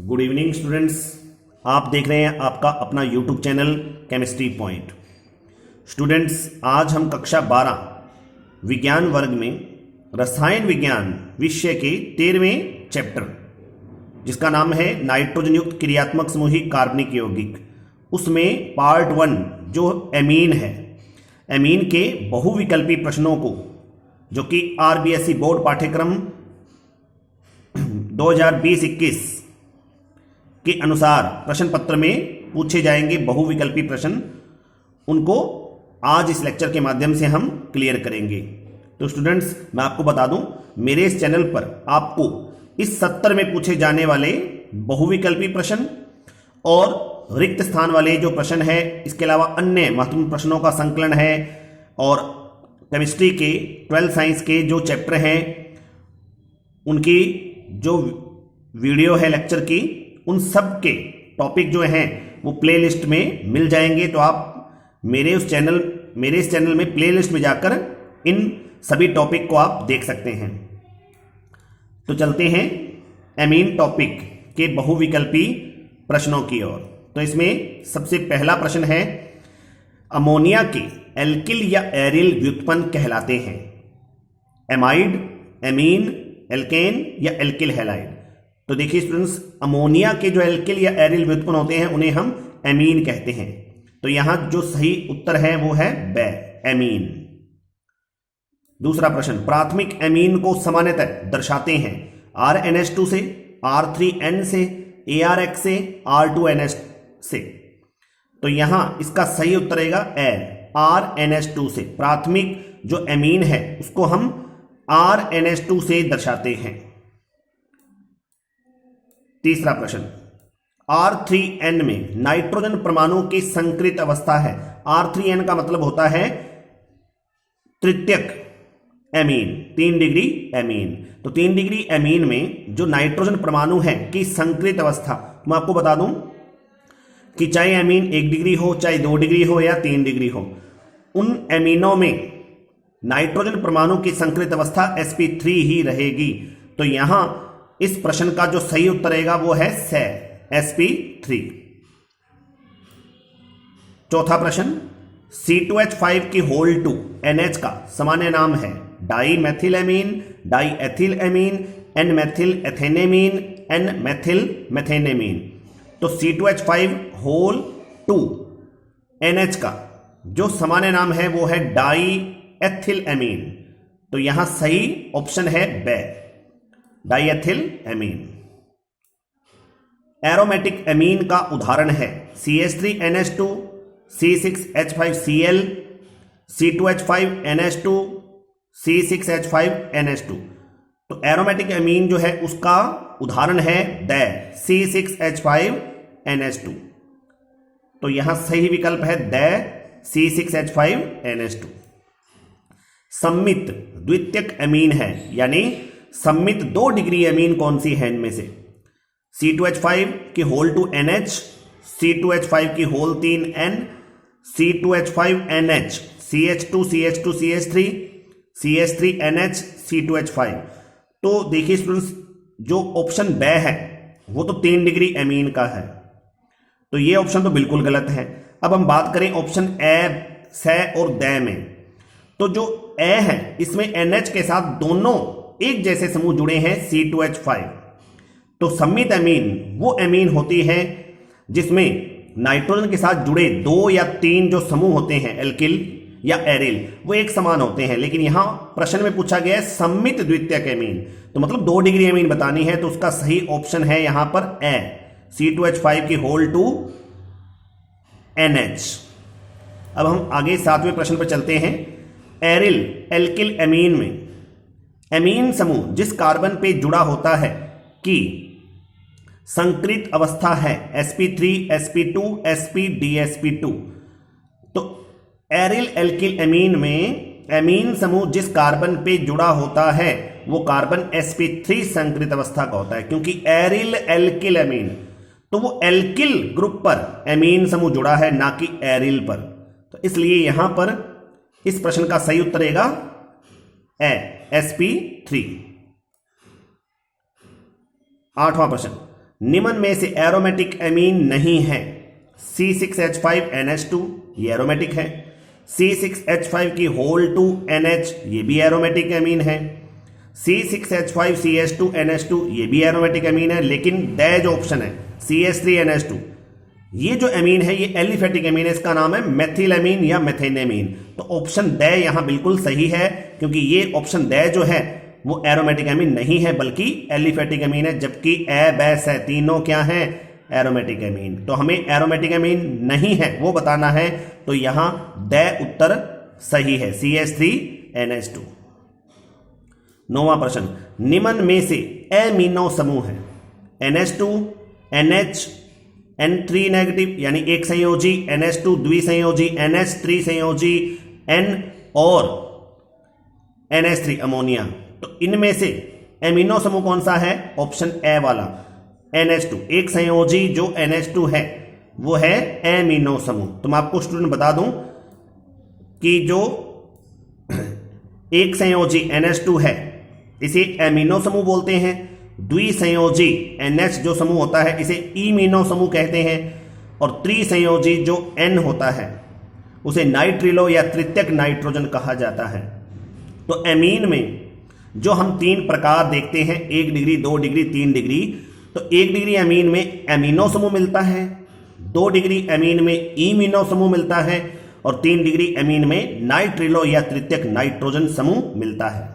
Good evening students. आप देख रहे हैं आपका अपना YouTube channel chemistry point. Students, आज हम कक्षा 12 विज्ञान वर्ग में रसायन विज्ञान विषय के 13वें चैप्टर, जिसका नाम है नाइट्रोजन युक्त क्रियात्मक समूहिक कार्बनिक यौगिक, उसमें पार्ट 1 जो एमीन है, एमीन के बहुविकल्पी प्रश्नों को, जो कि आरबीएसई बोर्ड पाठ्यक्रम 2020-21 के अनुसार प्रश्न पत्र में पूछे जाएंगे बहुविकल्पी प्रश्न, उनको आज इस लेक्चर के माध्यम से हम क्लियर करेंगे। तो स्टूडेंट्स, मैं आपको बता दूं, मेरे इस चैनल पर आपको इस सत्र में पूछे जाने वाले बहुविकल्पी प्रश्न और रिक्त स्थान वाले जो प्रश्न है, इसके अलावा अन्य महत्वपूर्ण प्रश्नों का संकलन है, और केमिस्ट्री के 12 साइंस के जो चैप्टर हैं उनकी जो वीडियो है लेक्चर की, उन सब के टॉपिक जो हैं वो प्लेलिस्ट में मिल जाएंगे। तो आप मेरे इस चैनल में प्लेलिस्ट में जाकर इन सभी टॉपिक को आप देख सकते हैं। तो चलते हैं एमीन टॉपिक के बहुविकल्पी प्रश्नों की ओर। तो इसमें सबसे पहला प्रश्न है, अमोनिया के एल्किल या एरिल व्युत्पन्न कहलाते हैं? एमाइड, एमीन, एल्केन या एल्किल हैलाइड? तो देखिए स्टूडेंट्स, अमोनिया के जो एल्किल या एरिल व्युत्पन्न होते हैं उन्हें हम एमीन कहते हैं। तो यहां जो सही उत्तर है वो है ब, एमीन। दूसरा प्रश्न, प्राथमिक एमीन को सामान्यतः दर्शाते हैं RNH2 से, R3N से, ARX से, R2NH से। तो यहां इसका सही उत्तर रहेगा ए, RNH2 से। प्राथमिक जो एमीन है उसको हम RNH2 से दर्शाते हैं। तीसरा प्रश्न, R3N में नाइट्रोजन परमाणु की संकृत अवस्था है। R3N का मतलब होता है तृतीयक एमीन, 3 डिग्री एमीन। तो 3 डिग्री एमीन में जो नाइट्रोजन परमाणु है की संकृत अवस्था, मैं आपको बता दूं कि चाहे एमीन 1 डिग्री हो, चाहे 2 डिग्री हो या 3 डिग्री हो, उन एमीनों में नाइट्रोजन परमाणु की संकृत अवस्था sp3 ही रहेगी। तो यहां इस प्रश्न का जो सही उत्तर रहेगा वो है से, sp3। चौथा प्रश्न, C2H5 की होल 2 NH का सामान्य नाम है di methyl amine, di ethyl amine, N methyl ethanamine, N methyl methanamine. तो C2H5 होल 2 NH का जो सामान्य नाम है वो है डाई एथिल एमीन। तो यहां सही ऑप्शन है ब, डाइएथिल एमीन। एरोमेटिक एमीन का उदाहरण है CH3NH2, C6H5Cl, C2H5NH2, C6H5NH2। तो एरोमेटिक एमीन जो है उसका उदाहरण है ड, C6H5NH2। तो यहां सही विकल्प है ड, C6H5NH2। सम्मित द्वितीयक एमीन है, यानी सम्मित 2 डिग्री एमीन कौन सी है इनमें से? C2H5 की होल 2 NH, C2H5 की whole 3 N, C2H5NH, CH2, CH2, CH3, CH3NH, C2H5। तो देखिए स्टूडेंट्स, जो ऑप्शन ब है वो तो 3 डिग्री एमीन का है, तो ये ऑप्शन तो बिल्कुल गलत है। अब हम बात करें ऑप्शन ए, से और द में। तो जो ए है इसमें NH के साथ दोनों एक जैसे समूह जुड़े हैं C2H5। तो सम्मित एमीन वो एमीन होती है जिसमें नाइट्रोजन के साथ जुड़े 2 या 3 जो समूह होते हैं एल्किल या एरिल, वो एक समान होते हैं। लेकिन यहां प्रश्न में पूछा गया है सम्मित द्वितीयक एमीन, तो मतलब 2 डिग्री एमीन बतानी है। तो उसका सही ऑप्शन है यहां पर ए, C2H5 की होल 2 NH। अब हम आगे 7वें प्रश्न पर चलते हैं। एरिल एल्किल एमीन में एमीन समूह जिस कार्बन पे जुड़ा होता है की संकृत अवस्था है sp3, sp2, sp, dsp2। तो एरिल एल्किल एमीन में एमीन समूह जिस कार्बन पे जुड़ा होता है वो कार्बन sp3 संकृत अवस्था का होता है, क्योंकि एरिल एल्किल एमीन, तो वो एल्किल ग्रुप पर एमीन समूह जुड़ा है, ना कि एरिल पर। तो इसलिए यहां पर इस प्रश्न का सही उत्तर रहेगा ए, sp3। 8वां प्रश्न, निम्न में से एरोमेटिक एमीन नहीं है। C6H5NH2 ये एरोमेटिक है। C6H5 की होल 2 NH ये भी एरोमेटिक एमीन है। C6H5CH2NH2 ये भी एरोमेटिक एमीन है। लेकिन ड जो ऑप्शन है CH3NH2 ये जो एमीन है ये एलिफेटिक एमीन है, इसका नाम है मेथिल एमीन या मेथेनेमीन। तो ऑप्शन ड यहां बिल्कुल सही है, क्योंकि ये ऑप्शन ड जो है वो एरोमेटिक एमीन नहीं है बल्कि एलिफेटिक एमीन है, जबकि ए ब स तीनों क्या हैं एरोमेटिक एमीन। तो हमें एरोमेटिक एमीन नहीं है वो बताना है, तो यहां ड उत्तर सही है CH3NH2। 9वां प्रश्न, निम्न में से एमिनो समूह है NH2 NH N3 नेगेटिव यानी एक संयोजी, NH2 द्विसंयोजी, NH3 संयोजी, N और NH3 अमोनिया। तो इनमें से एमिनो समूह कौन सा है? ऑप्शन ए वाला NH2 एक संयोजी जो NH2 है वो है एमिनो समूह। तो मैं आपको स्टूडेंट बता दूं कि जो एक संयोजी NH2 है इसे एमिनो समूह बोलते हैं। द्विसंयोजी NH जो समूह होता है इसे इमिनो समूह कहते हैं, और त्रिसंयोजी जो N होता है उसे नाइट्रिलो या तृतीयक नाइट्रोजन कहा जाता है। तो एमीन में जो हम 3 प्रकार देखते हैं, 1 डिग्री, 2 डिग्री, 3 डिग्री, तो 1 डिग्री एमीन में एमिनो समूह मिलता है, 2 डिग्री एमीन में इमिनो समूह मिलता है, और 3 डिग्री एमीन में नाइट्रिलो या तृतीयक नाइट्रोजन समूह मिलता है।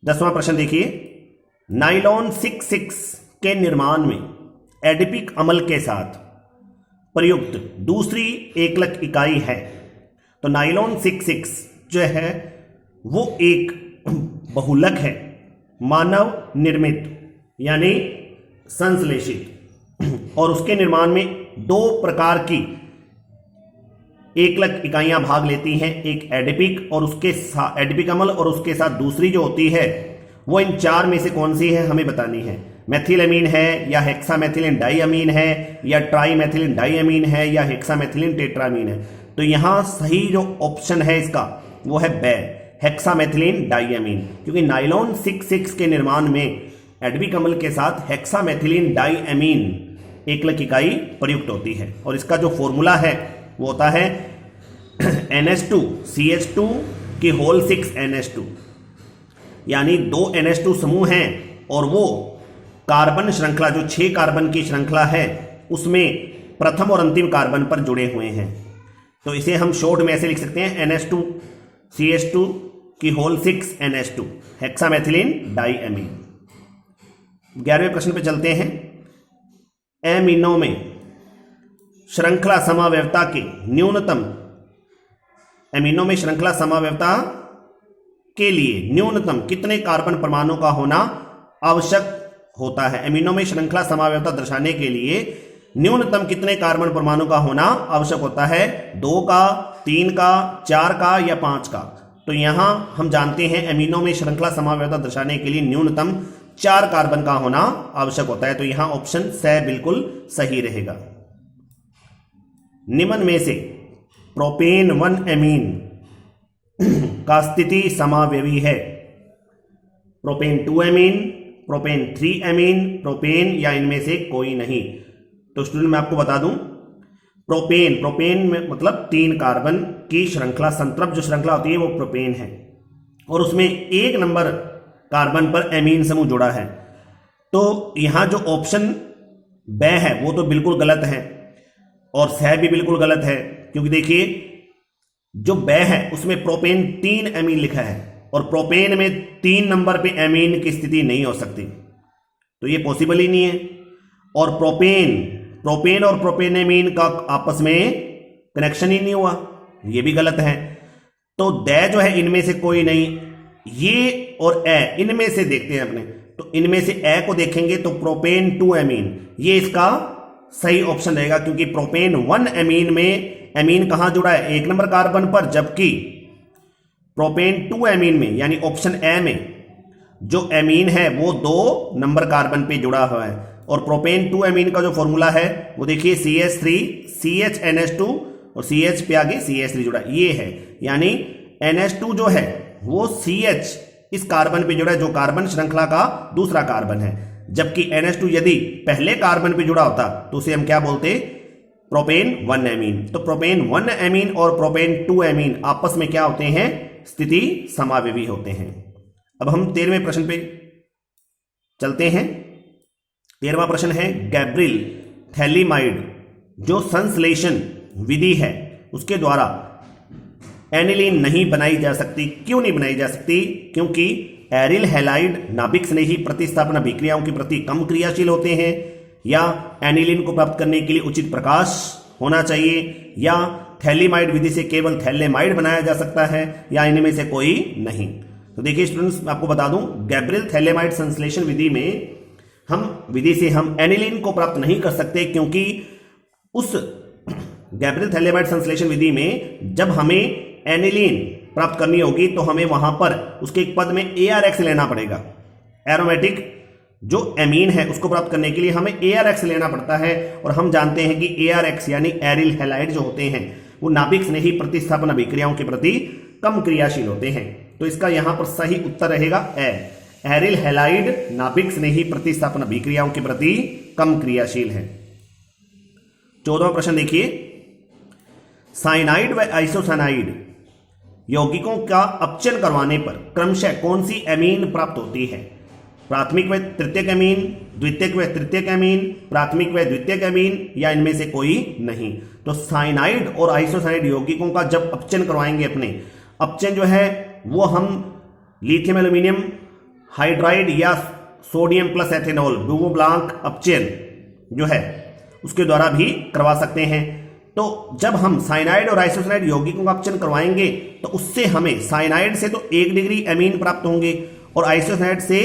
10वां प्रश्न देखिए, नाइलॉन 6,6 के निर्माण में एडिपिक अम्ल के साथ प्रयुक्त दूसरी एकलक इकाई है। तो नाइलॉन 6,6 जो है वो एक बहुलक है, मानव निर्मित यानी संश्लेषित, और उसके निर्माण में 2 प्रकार की एकलक इकाइयां भाग लेती हैं, एक एडिपिक और उसके साथ एडिपिक अम्ल, और उसके साथ दूसरी जो होती है वो इन 4 में से कौन सी है हमें बतानी है। मेथिलएमीन है, या हेक्सामेथिलीन डाइअमीन है, या ट्राइमेथिलीन डाइअमीन है, या हेक्सामेथिलीन टेट्रामीन है। तो यहां सही जो ऑप्शन है इसका वो है ब, हेक्सामेथिलीन डाइअमीन, क्योंकि नाइलॉन 6,6 के निर्माण में एडिपिक अम्ल के साथ हेक्सामेथिलीन डाइअमीन एकलक इकाई प्रयुक्त होती है, और इसका जो फॉर्मूला है वो होता है NH2CH2 की होल 6 NH2, यानी 2 NH2 समूह हैं और वो कार्बन श्रृंखला जो 6 कार्बन की श्रृंखला है उसमें प्रथम और अंतिम कार्बन पर जुड़े हुए हैं। तो इसे हम शॉर्ट में ऐसे लिख सकते हैं NH2CH2 की होल 6 NH2 हेक्सामेथिलीन डाइअमीन। 11वें प्रश्न पे चलते हैं। एमिनो में श्रृंखला समावयवता के न्यूनतम, एमिनो में श्रृंखला समावयवता के लिए न्यूनतम कितने कार्बन परमाणु का होना आवश्यक होता है? एमिनो में श्रृंखला समावयवता दर्शाने के लिए न्यूनतम कितने कार्बन परमाणु का होना आवश्यक होता है? 2 का, 3 का, 4 का या 5 का? तो यहां हम जानते हैं एमिनो में श्रृंखला समावयवता दर्शाने के लिए न्यूनतम 4 कार्बन का होना आवश्यक होता है। तो यहां ऑप्शन स बिल्कुल सही रहेगा। निम्न में से प्रोपेन 1 एमीन का स्थिति समावयवी है? Propane 2 amine, propane 3 amine, propane, या इनमें से कोई नहीं? तो स्टूडेंट मैं आपको बता दूं, प्रोपेन में मतलब 3 कार्बन की श्रृंखला, संतृप्त जो श्रृंखला होती है वो प्रोपेन है, और उसमें 1 नंबर कार्बन पर एमीन समूह जुड़ा है। तो यहां जो ऑप्शन ब है वो तो बिल्कुल गलत है, और स भी बिल्कुल गलत है, क्योंकि देखिए जो ब है उसमें प्रोपेन 3 एमीन लिखा है, और प्रोपेन में 3 नंबर पे एमीन की स्थिति नहीं हो सकती, तो ये पॉसिबल ही नहीं है। और प्रोपेन और प्रोपेनेमीन का आपस में कनेक्शन ही नहीं हुआ, ये भी गलत है। तो द जो है इनमें से कोई नहीं, ये और ए इनमें से देखते हैं अपने, तो इनमें से ए को देखेंगे तो प्रोपेन 2 एमीन ये इसका सही ऑप्शन रहेगा, क्योंकि प्रोपेन 1 एमीन में एमीन कहां जुड़ा है? 1 नंबर कार्बन पर, जबकि प्रोपेन 2 एमीन में यानी ऑप्शन ए में जो एमीन है वो 2 नंबर कार्बन पे जुड़ा हुआ है। और प्रोपेन 2 एमीन का जो फॉर्मूला है वो देखिए CH3 CHNH2 और CH पे आगे CH3 जुड़ा ये है, यानी NH2 जो है वो CH इस कार्बन पे जुड़ा है जो कार्बन श्रृंखला का दूसरा कार्बन है, जबकि NH2 यदि पहले कार्बन पे जुड़ा होता तो उसे हम क्या बोलते, प्रोपेन 1 एमीन। तो प्रोपेन 1 एमीन और प्रोपेन 2 एमीन आपस में क्या होते हैं, स्थिति समावेवी होते हैं। अब हम 13वें प्रश्न पे चलते हैं। 13वां प्रश्न है गैब्रियल थैलीमाइड जो संश्लेषण विधि है उसके द्वारा एनिलीन नहीं बनाई जा सकती। क्यों नहीं बनाई जा सकती? क्योंकि एरिल हैलाइड नाभिक स्नेही प्रतिस्थापन अभिक्रियाओं के प्रति कम क्रियाशील होते हैं, या एनिलीन को प्राप्त करने के लिए उचित प्रकाश होना चाहिए, या थैलीमाइड विधि से केवल थैलेमाइड बनाया जा सकता है, या इनमें से कोई नहीं। तो देखिए स्टूडेंट्स, मैं आपको बता दूं, गैब्रियल थैलेमाइड संश्लेषण विधि से हम एनिलीन को प्राप्त नहीं कर सकते, क्योंकि उस गैब्रियल थैलेमाइड संश्लेषण विधि में जब हमें एनिलीन प्राप्त करनी होगी तो हमें वहां पर उसके एक पद में ARX लेना पड़ेगा। एरोमेटिक जो एमीन है उसको प्राप्त करने के लिए हमें ARX लेना पड़ता है, और हम जानते हैं कि ARX यानी एरिल हैलाइड जो होते हैं वो नाभिक स्नेही प्रतिस्थापन अभिक्रियाओं के प्रति कम क्रियाशील होते हैं। तो इसका यहां पर सही उत्तर रहेगा एरिल हैलाइड नाभिक स्नेही प्रतिस्थापन अभिक्रियाओं के प्रति कम क्रियाशील है। 14वां प्रश्न देखिए, साइनाइड व आइसोसाइनाइड यौगिकों का अपचयन करवाने पर क्रमशः कौन सी एमीन प्राप्त होती है? प्राथमिक व तृतीयक एमीन, द्वितीयक व तृतीयक एमीन, प्राथमिक व द्वितीयक एमीन, या इनमें से कोई नहीं। तो साइनाइड और आइसोसाइनाइड यौगिकों का जब अपचयन करवाएंगे अपने, अपचयन जो है वो हम लिथियम एल्यूमिनियम हाइड्राइड या सोडियम प्लस एथेनॉल डुओ ब्लांक अपचयन जो है उसके द्वारा भी करवा सकते हैं। तो जब हम साइनाइड और आइसोसाइनाइड यौगिकों का अपचयन करवाएंगे तो उससे हमें साइनाइड से तो 1 डिग्री एमीन प्राप्त होंगे और आइसोसाइनाइड से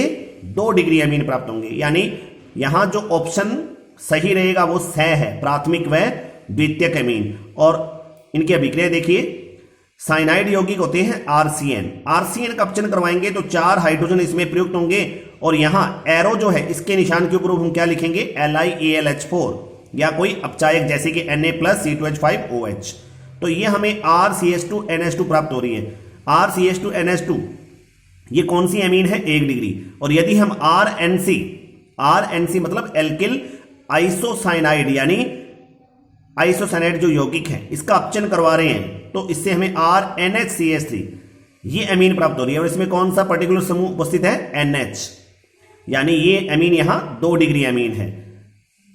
2 डिग्री एमीन प्राप्त होंगे। यानी यहां जो ऑप्शन सही रहेगा वो स है, प्राथमिक व द्वितीयक एमीन। और इनकी अभिक्रिया देखिए, साइनाइड यौगिक होते हैं आरसीएन का अपचयन करवाएंगे तो 4 हाइड्रोजन इसमें प्रयुक्त होंगे, और यहां एरो जो है इसके निशान के ऊपर हम क्या लिखेंगे, LiAlH4 या कोई अपचायक जैसे कि Na+C2H5OH। तो ये हमें RCH2NH2 प्राप्त हो रही है। RCH2NH2 ये कौन सी एमीन है, 1 डिग्री। और यदि हम RNC मतलब एल्किल आइसोसाइनाइड यानी आइसोसाइनाइड जो यौगिक है इसका अपचयन करवा रहे हैं तो इससे हमें RNHCH3 ये एमीन प्राप्त हो रही है। और इसमें कौन सा पर्टिकुलर समूह उपस्थित है, NH, यानी ये एमीन यहां 2 डिग्री एमीन है।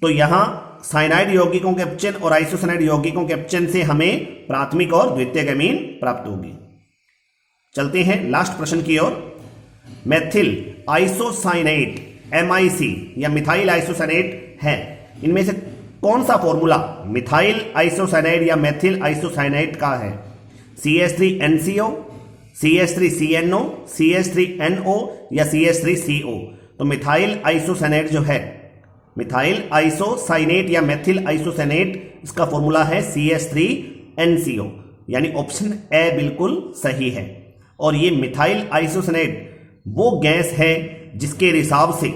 तो यहां साइनाइड यौगिकों के अपचयन और आइसोसाइनाइड यौगिकों के अपचयन से हमें प्राथमिक और द्वितीयक एमीन प्राप्त होगी। चलते हैं लास्ट प्रश्न की ओर। मेथिल आइसोसाइनेट MIC या मिथाइल आइसोसाइनेट है, इनमें से कौन सा फॉर्मूला मिथाइल आइसोसाइनाइड या मेथिल आइसोसाइनाइड का है? CH3NCO, CH3CNO, CH3NO या CH3CO। तो मिथाइल आइसोसाइनेट जो है, मिथाइल आइसोसाइनेट या मेथिल आइसोसाइनेट, इसका फॉर्मूला है CH3NCO, यानी ऑप्शन ए बिल्कुल सही है। और ये मिथाइल आइसोसाइनेट वो गैस है जिसके हिसाब से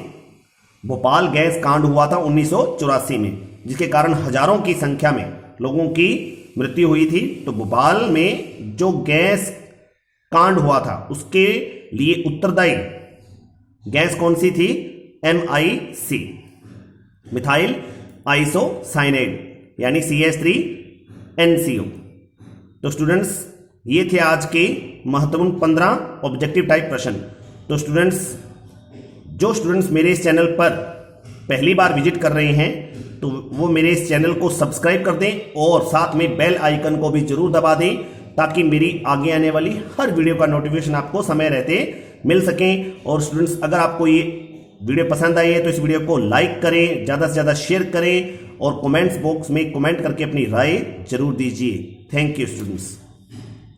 भोपाल गैस कांड हुआ था 1984 में, जिसके कारण हजारों की संख्या में लोगों की मृत्यु हुई थी। तो भोपाल में जो गैस कांड हुआ था उसके लिए उत्तरदायी गैस कौन सी थी? MIC, मिथाइल आइसोसाइनेट, यानी CH3NCO। तो स्टूडेंट्स ये थे आज के महत्वपूर्ण 15 ऑब्जेक्टिव टाइप प्रश्न। तो जो स्टूडेंट्स मेरे इस चैनल पर पहली बार विजिट कर रहे हैं तो वो मेरे इस चैनल को सब्सक्राइब कर दें और साथ में बेल आइकन को भी जरूर दबा दें, ताकि मेरी आगे आने वाली हर वीडियो का नोटिफिकेशन आपको समय रहते मिल सकें। और स्टूडेंट्स, अगर आपको ये वीडियो पसंद आई है तो इस वीडियो को लाइक करें, ज़्यादा से ज़्यादा शेयर करें और कमेंट्स बॉक्स में कमेंट करके अपनी राय जरूर दीजिए। Thank you students.